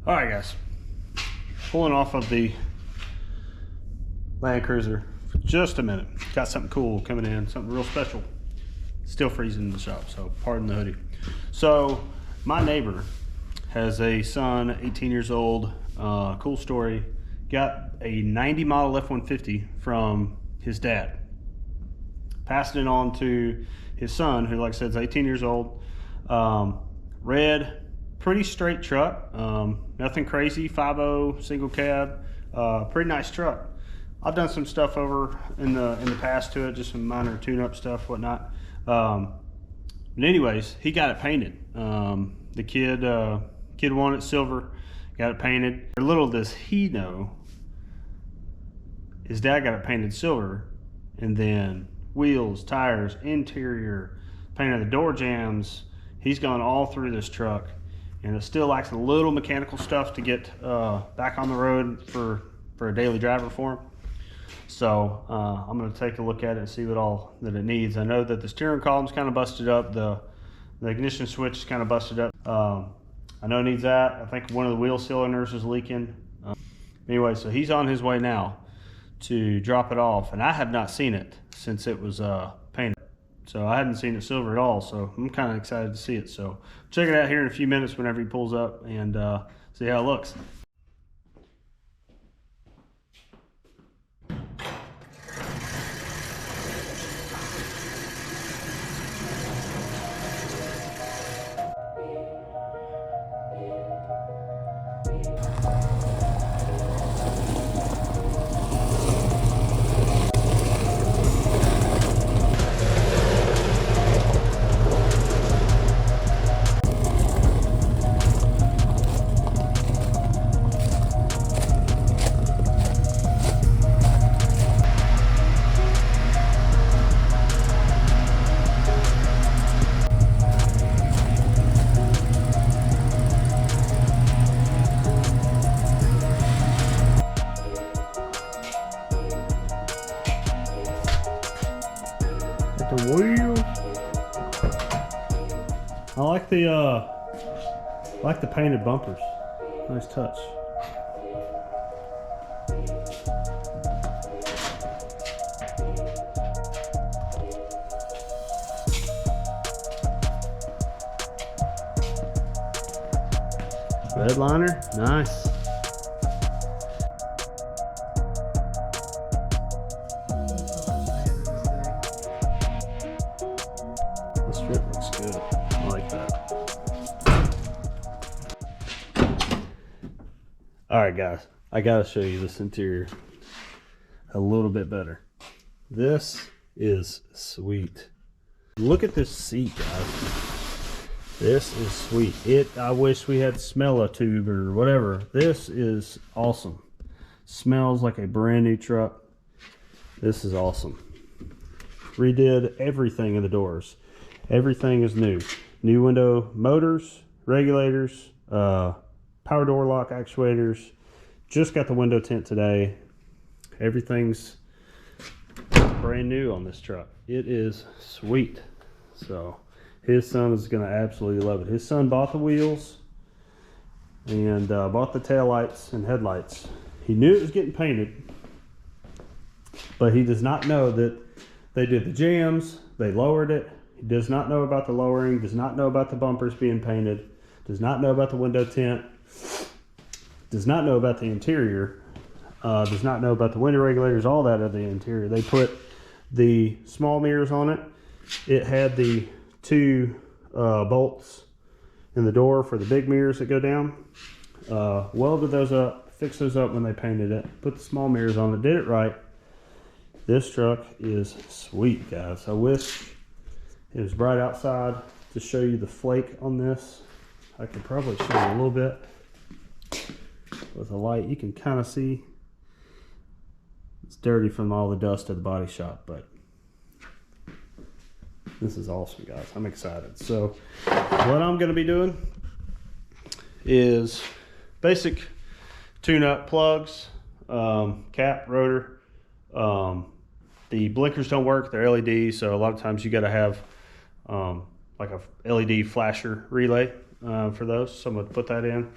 All right, guys, pulling off of the Land Cruiser for just a minute. Got something cool coming in, something real special. Still freezing in the shop, so pardon the hoodie. So my neighbor has a son, 18 years old. Cool story. Got a 90 model F-150 from his dad. Passed it on to his son, who, like I said, is 18 years old. Red, pretty straight truck. Nothing crazy, 5.0 single cab. Pretty nice truck. I've done some stuff over in the past to it, just some minor tune-up stuff, whatnot. But anyways, he got it painted. The kid wanted silver, got it painted. Little does he know, his dad got it painted silver, and then wheels, tires, interior, painted the door jambs. He's gone all through this truck, and it still lacks a little mechanical stuff to get back on the road for a daily driver for him. So I'm going to take a look at it and see what all that it needs. I know that the steering column's kind of busted up. The ignition switch is kind of busted up. I know it needs that. I think one of the wheel cylinders is leaking. Anyway, so he's on his way now to drop it off, and I have not seen it since it was painted. So I hadn't seen it silver at all, so I'm kind of excited to see it. So check it out here in a few minutes whenever he pulls up and see how it looks. The wheels. I like the painted bumpers. Nice touch. Red liner, nice. The strip looks good. I like that. All right, guys, I gotta show you this interior a little bit better. This is sweet. Look at this seat, guys. This is sweet. I wish we had smell tube or whatever. This is awesome. Smells like a brand new truck. This is awesome. Redid everything in the doors. Everything is new. New window motors, regulators, power door lock actuators. Just got the window tint today. Everything's brand new on this truck. It is sweet. So his son is going to absolutely love it. His son bought the wheels and bought the taillights and headlights. He knew it was getting painted, but he does not know that they did the jams, they lowered it. He does not know about the lowering, does not know about the bumpers being painted, does not know about the window tint, does not know about the interior, does not know about the window regulators, all that of the interior. They put the small mirrors on it. It had the two bolts in the door for the big mirrors that go down. Welded those up, fixed those up when they painted it, put the small mirrors on it, did it right. This truck is sweet, guys. I wish it was bright outside to show you the flake on this. I could probably show you a little bit with a light. You can kind of see it's dirty from all the dust of the body shop, but this is awesome, guys. I'm excited. So what I'm going to be doing is basic tune-up plugs, cap, rotor. The blinkers don't work, they're LED, so a lot of times you got to have like a LED flasher relay for those. So I'm going to put that in.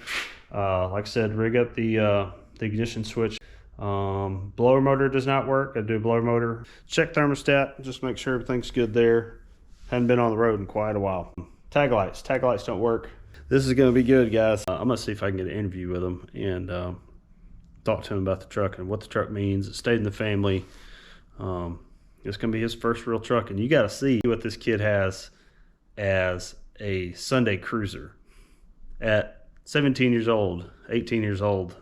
Like I said, rig up the ignition switch. Blower motor does not work. I do a blower motor. Check thermostat, just make sure everything's good there. Hadn't been on the road in quite a while. Tag lights don't work. This is gonna be good, guys. I'm gonna see if I can get an interview with him and talk to him about the truck and what the truck means. It stayed in the family. It's gonna be his first real truck, and you gotta see what this kid has as a Sunday cruiser. At 17 years old, 18 years old,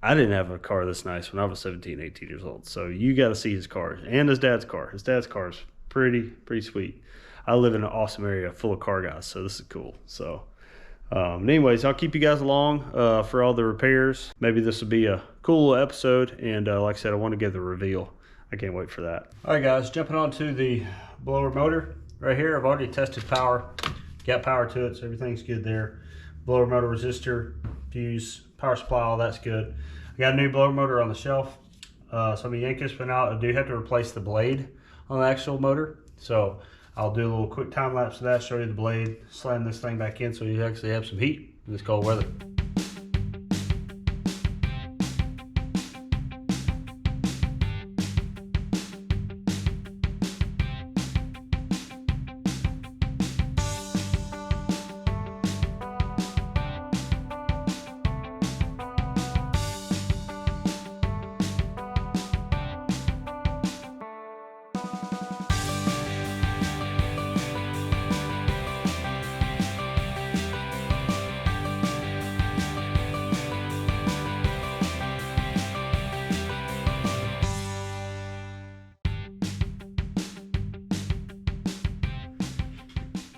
I didn't have a car this nice when I was 17, 18 years old. So you got to see his car and his dad's car. His dad's car is pretty sweet. I live in an awesome area full of car guys, so this is cool. So anyways, I'll keep you guys along for all the repairs. Maybe this will be a cool little episode. And like I said, I want to get the reveal. I can't wait for that. All right, guys, jumping onto the blower motor right here. I've already tested power, got power to it, so everything's good there. Blower motor resistor, fuse, power supply, all that's good. I got a new blower motor on the shelf. So I'm gonna yank this one out. I do have to replace the blade on the actual motor. So I'll do a little quick time lapse of that, show you the blade, slam this thing back in so you actually have some heat in this cold weather.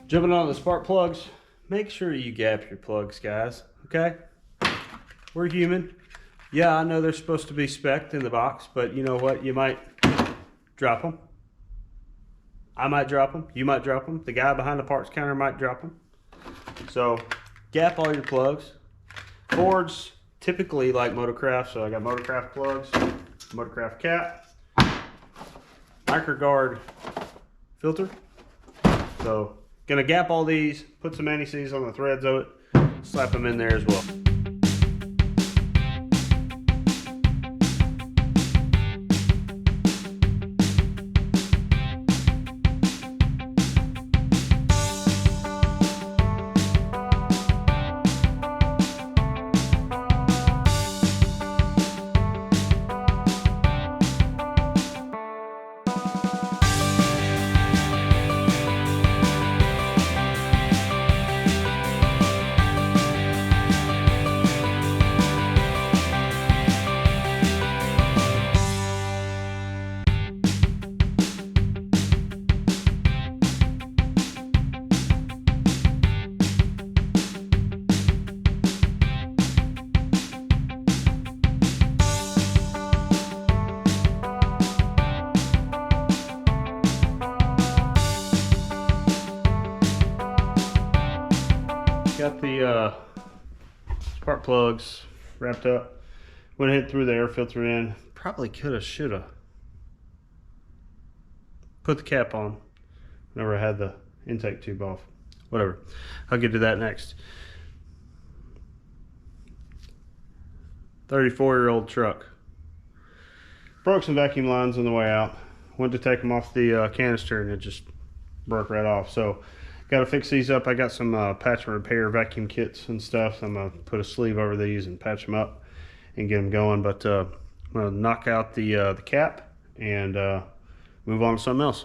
Jumping on the spark plugs, make sure you gap your plugs, guys, okay? We're human. Yeah, I know they're supposed to be spec'd in the box, but you know what? You might drop them. I might drop them. You might drop them. The guy behind the parts counter might drop them. So gap all your plugs. Fords typically like Motorcraft, so I got Motorcraft plugs, Motorcraft cap, MicroGuard filter. So gonna gap all these, put some anti-seize on the threads of it, slap them in there as well. Got the spark plugs wrapped up. Went ahead threw the air filter in. Probably coulda, shoulda put the cap on whenever I had the intake tube off. Whatever. I'll get to that next. 34-year-old truck. Broke some vacuum lines on the way out. Went to take them off the canister and it just broke right off. So got to fix these up. I got some patch and repair vacuum kits and stuff. So I'm going to put a sleeve over these and patch them up and get them going. But I'm going to knock out the cap and move on to something else.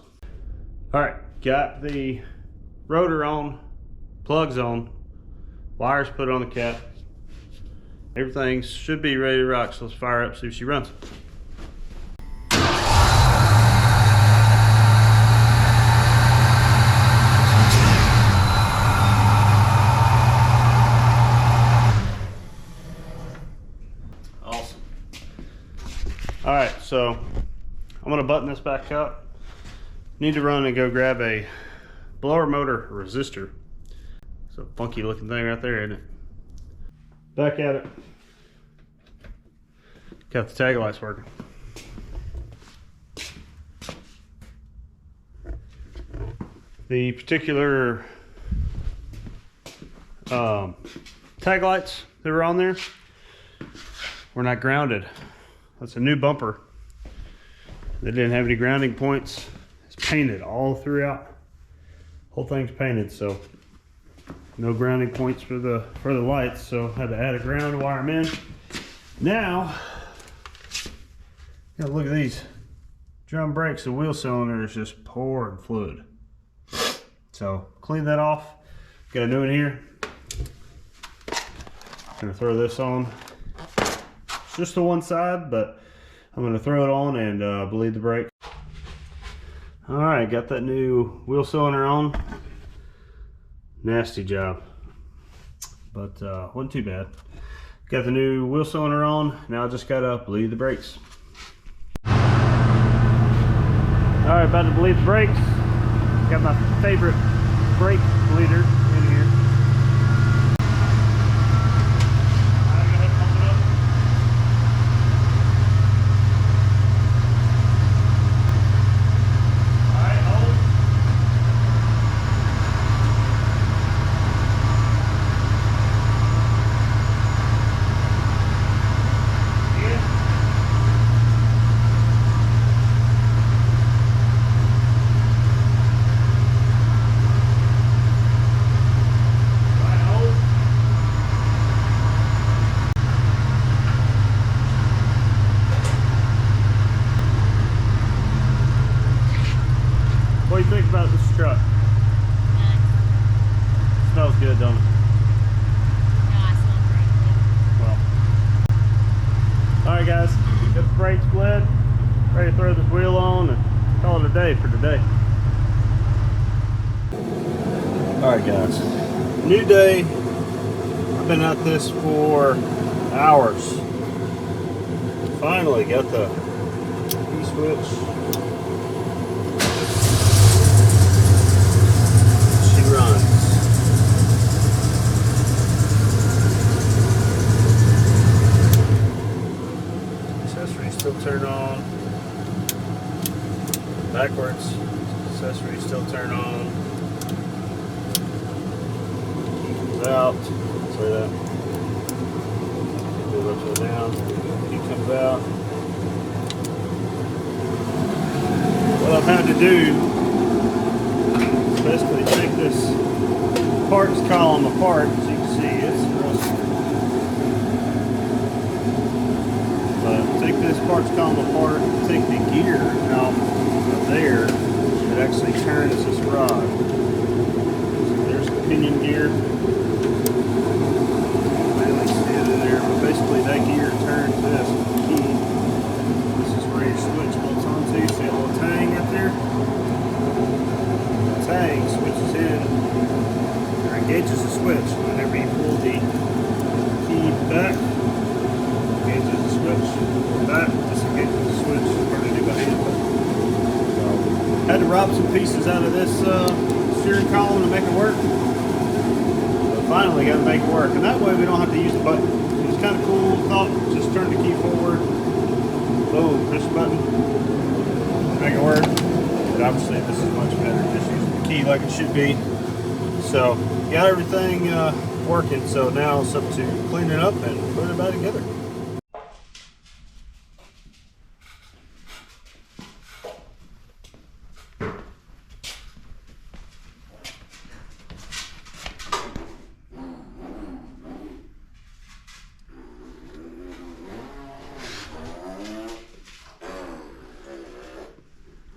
All right, got the rotor on, plugs on, wires put on the cap. Everything should be ready to rock. So let's fire up, see if she runs. All right, so I'm gonna button this back up. Need to run and go grab a blower motor resistor. It's a funky looking thing right there, isn't it? Back at it. Got the tag lights working. The particular tag lights that were on there were not grounded. That's a new bumper. They didn't have any grounding points. It's painted all throughout. Whole thing's painted, so no grounding points for the lights. So I had to add a ground, wire them in. Now, yeah, look at these drum brakes. The wheel cylinder is just pouring fluid. So clean that off. Got a new one here. I'm gonna throw this on. It's just the one side, but I'm gonna throw it on and bleed the brake. All right, got that new wheel cylinder on. Nasty job, but wasn't too bad. Got the new wheel cylinder on. Now I just gotta bleed the brakes. All right, about to bleed the brakes. Got my favorite brake bleeder in here. What do you think about this truck? Smells good, don't it? No, I smell great. Well. Alright guys, got the brakes bled. Ready to throw this wheel on and call it a day for today. Alright guys, new day. I've been at this for hours. Finally got the key switch. Runs. Accessories still turn on. Backwards. Accessories still turn on. Key comes out. Say that. Go upside down. Key comes out. What I've had to do, basically take this parts column apart. As you can see, it's rusty. But take this parts column apart, take the gear out of there. It actually turns this rod. So there's the pinion gear. Mainly stand in there, but basically that gear turns this key. This is where your switch bolts onto. See a little tang right there? Tang switches in or engages the switch. Whenever you pull the key back, engages the switch, pull back, disengages the switch, hard to do by hand. So, had to rob some pieces out of this steering column to make it work. But finally got to make it work, and that way we don't have to use the button. It was kind of cool. Thought just turn the key forward, boom, push the button, make it work. But obviously this is much better. Just using the key like it should be. So got everything working. So now it's up to clean it up and put it back together.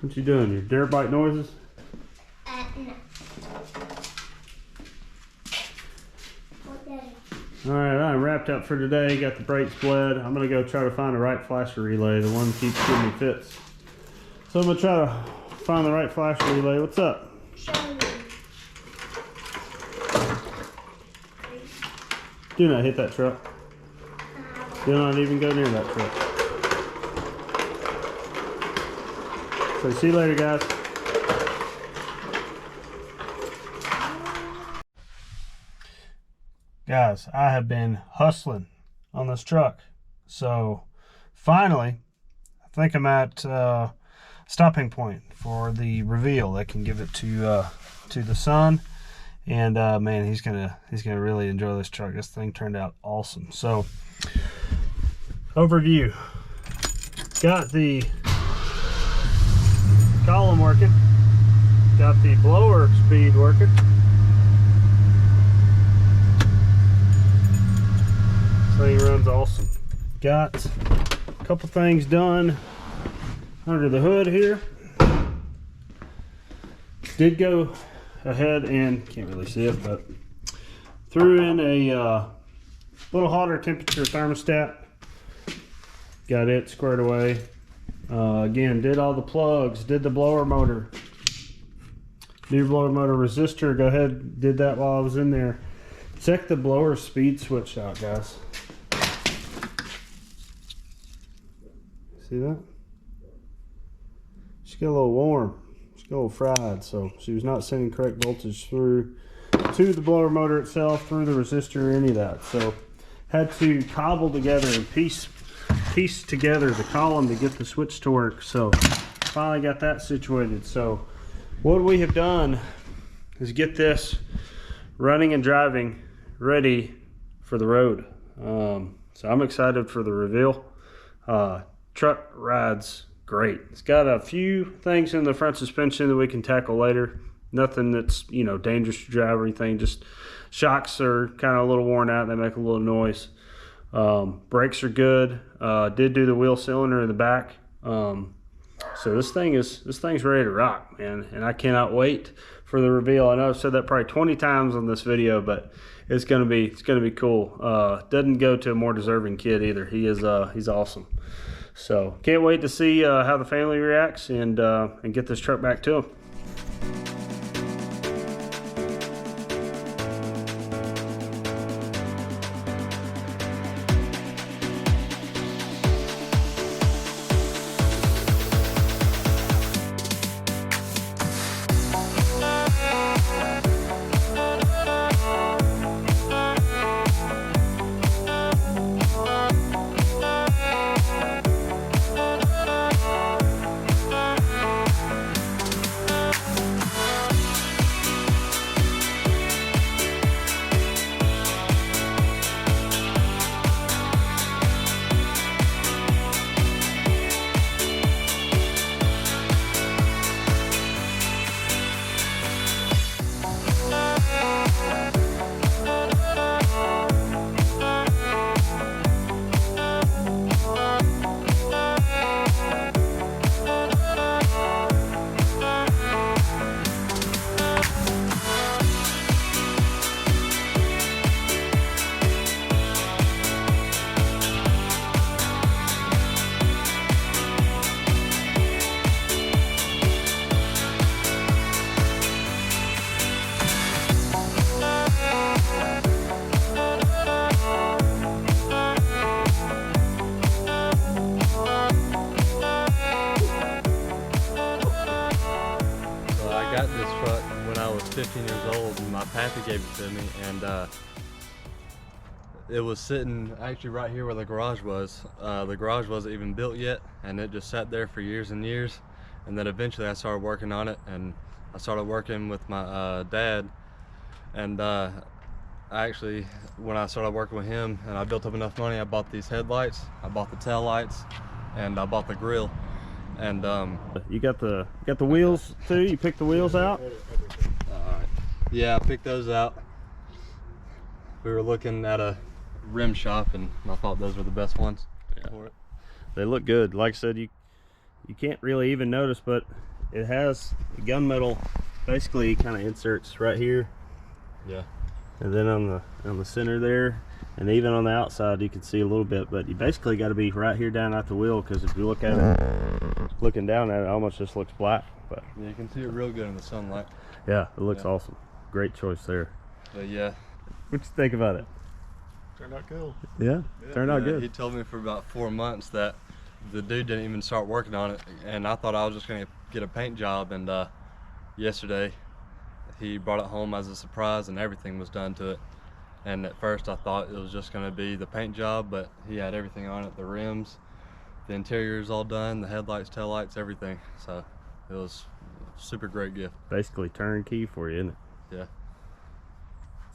What you doing? Your dirt bike noises? No. Alright, I'm wrapped up for today. Got the brakes bled. I'm going to go try to find the right flasher relay. The one keeps giving me fits. So I'm going to try to find the right flasher relay. What's up? Show me. Do not hit that truck. Do not even go near that truck. So see you later, guys. Guys, I have been hustling on this truck. So finally, I think I'm at stopping point for the reveal. They can give it to the son And man, he's gonna really enjoy this truck. This thing turned out awesome. So overview, got the column working, got the blower speed working. This thing runs awesome. Got a couple things done under the hood here. Did go ahead and, can't really see it, but threw in a little hotter temperature thermostat. Got it squared away. Again, did all the plugs, did the blower motor, new blower motor resistor. Go ahead, did that while I was in there. Check the blower speed switch out, guys. See that? She got a little warm. She got a little fried, so she was not sending correct voltage through to the blower motor itself, through the resistor, or any of that. So had to cobble together and piece together the column to get the switch to work. So finally got that situated. So what we have done is get this running and driving ready for the road. So I'm excited for the reveal. Truck rides great. It's got a few things in the front suspension that we can tackle later. Nothing that's, you know, dangerous to drive or anything. Just shocks are kind of a little worn out. They make a little noise. Brakes are good. Did do the wheel cylinder in the back. So this thing's ready to rock, man. And I cannot wait for the reveal. I know I've said that probably 20 times on this video, but it's gonna be cool. Doesn't go to a more deserving kid either. He's awesome. So can't wait to see how the family reacts and get this truck back to them. I got this truck when I was 15 years old, and my pappy gave it to me, and it was sitting actually right here where the garage was. The garage wasn't even built yet, and it just sat there for years and years. And then eventually I started working on it, and I started working with my dad. And I actually, when I started working with him and I built up enough money, I bought these headlights, I bought the tail lights, and I bought the grill. And you got the wheels too? You picked the wheels out? yeah, I picked those out. We were looking at a rim shop, and I thought those were the best ones for it. They look good. Like I said, you can't really even notice, but it has gunmetal basically kind of inserts right here. Yeah. And then on the center there, and even on the outside you can see a little bit, but you basically got to be right here down at the wheel, because if you look at it, looking down at it, almost just looks black. But Yeah, you can see it real good in the sunlight. yeah, it looks awesome. Great choice there. But yeah. What'd you think about it? Turned out cool. Yeah, turned out Yeah, good. he told me for about 4 months that the dude didn't even start working on it, and I thought I was just gonna get a paint job, and yesterday he brought it home as a surprise, and everything was done to it. And at first I thought it was just gonna be the paint job, but he had everything on it, the rims, the interior is all done, the headlights, taillights, everything. So it was a super great gift. Basically turnkey for you, isn't it? Yeah.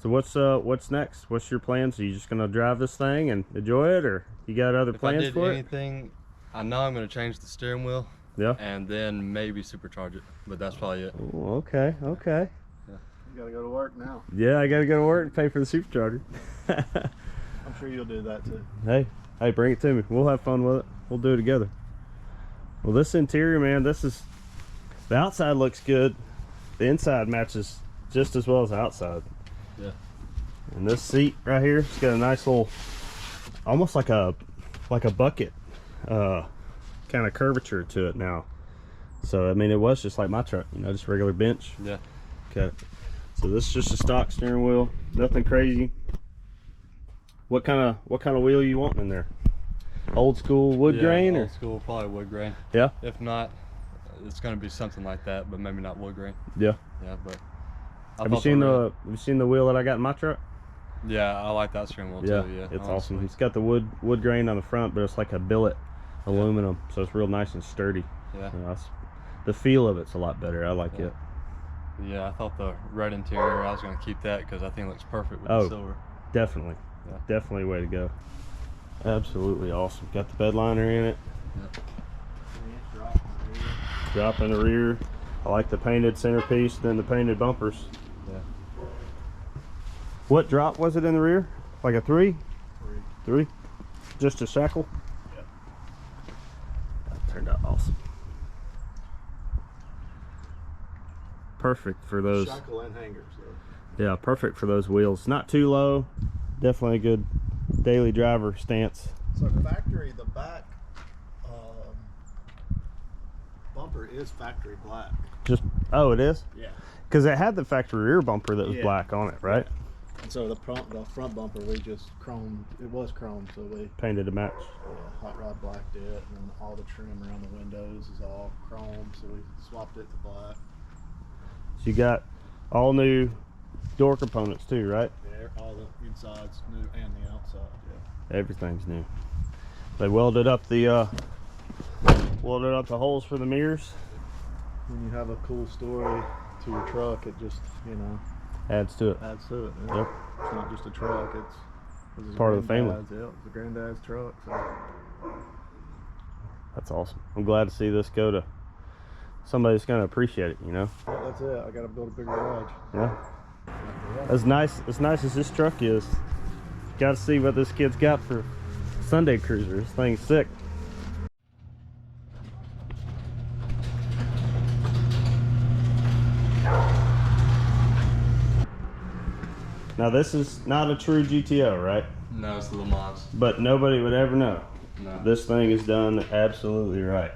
So what's next? What's your plans? Are you just gonna drive this thing and enjoy it, or you got other If I plans did for anything, I know I'm gonna change the steering wheel. Yeah. And then maybe supercharge it, but that's probably it. Ooh, okay. Okay. You gotta go to work now. Yeah, I gotta go to work and pay for the supercharger. I'm sure you'll do that too. Hey, bring it to me. We'll have fun with it. We'll do it together. Well, this interior, man, the outside looks good. The inside matches just as well as the outside. Yeah. And this seat right here, it's got a nice little, almost like a bucket, kind of curvature to it now. So I mean, it was just like my truck, you know, just a regular bench. Yeah. Okay. So this is just a stock steering wheel, nothing crazy. What kind of wheel you want in there? Old school wood grain, or old school, probably wood grain. Yeah. If not, it's gonna be something like that, but maybe not wood grain. Yeah. Yeah, but. Have you seen the wheel that I got in my truck? Yeah, I like that steering wheel too. Yeah, it's honestly. awesome. It's got the wood grain on the front, but it's like a billet aluminum, so it's real nice and sturdy. Yeah. You know, the feel of it's a lot better. I like it. Yeah, I thought the red interior, I was gonna keep that because I think it looks perfect with Oh, the silver. Definitely. Yeah. Definitely a way to go. Absolutely awesome. Got the bed liner in it. Yeah. Drop in the rear. I like the painted centerpiece, then the painted bumpers. Yeah. What drop was it in the rear? Like a 3? 3? Just a shackle? Yeah. That turned out awesome. Perfect for those. Shackle and hangers though. Yeah, perfect for those wheels. Not too low. Definitely a good daily driver stance. So factory, the back bumper is factory black. Oh, it is? Yeah. Because it had the factory rear bumper that was Yeah. black on it, right? And so the front bumper we just chromed. It was chromed, so we Painted to match. hot rod blacked it, and then all the trim around the windows is all chrome, so we swapped it to black. So you got all new door components too, right? Yeah, all the insides new and the outside. Yeah. Everything's new. They welded up the holes for the mirrors. When you have a cool story to your truck, it just, you know, Adds to it. adds to it. Yep. It's not just a truck, it's his Part of the family. granddad's. Yeah, it's the granddad's truck. So. That's awesome. I'm glad to see this go to somebody that's gonna appreciate it, you know? Yeah, that's it. I gotta build a bigger garage. Yeah. As nice as this truck is, gotta see what this kid's got for Sunday cruiser. This thing's sick. Now this is not a true GTO, right? No, it's the Le Mans. But nobody would ever know. No. This thing is done absolutely right.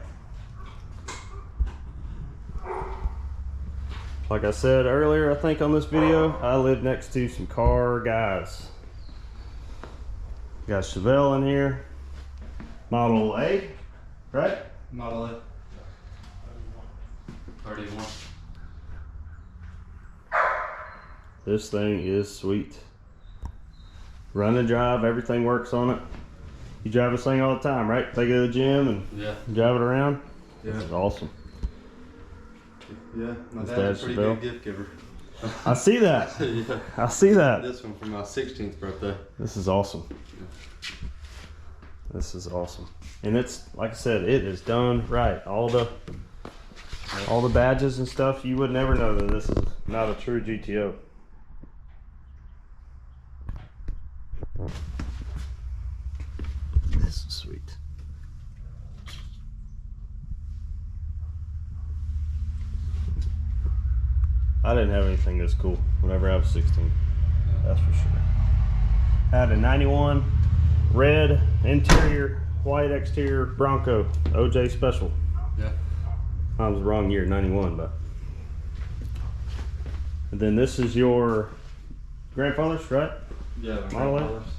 Like I said earlier, I think on this video, I live next to some car guys. Got Chevelle in here. Model A, right? Model A. 31. This thing is sweet. Run and drive, everything works on it. You drive this thing all the time, right? Take it to the gym and Yeah. drive it around. Yeah. This is awesome. Yeah. My His dad's a dad's pretty Chevelle. good gift giver. I see that. Yeah. I see that. This one for my 16th birthday. This is awesome. This is awesome. And it's, like I said, it is done right. All the badges and stuff, you would never know that this is not a true GTO. This is sweet. I didn't have anything this cool whenever I was 16. That's for sure. I had a 91 red interior, white exterior Bronco OJ Special. Yeah. I was the wrong year, 91, but. And then this is your grandfather's, right? Yeah, my Model A? grandfather's.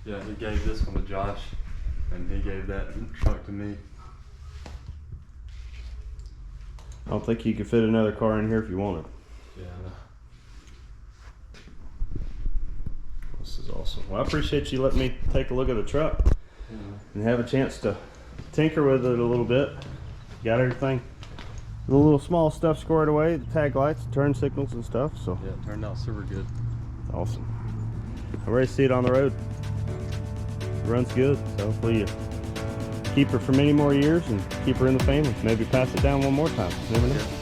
Yeah, he gave this one to Josh, and he gave that truck to me. I don't think you could fit another car in here if you wanted. Yeah. This is awesome. Well, I appreciate you letting me take a look at the truck and have a chance to tinker with it a little bit. Got everything, the little small stuff squared away, the tag lights, turn signals and stuff, so Yeah, it turned out super good. Awesome. I'm ready to see it on the road. It runs good, so hopefully you keep her for many more years and keep her in the family. Maybe pass it down one more time. Never know.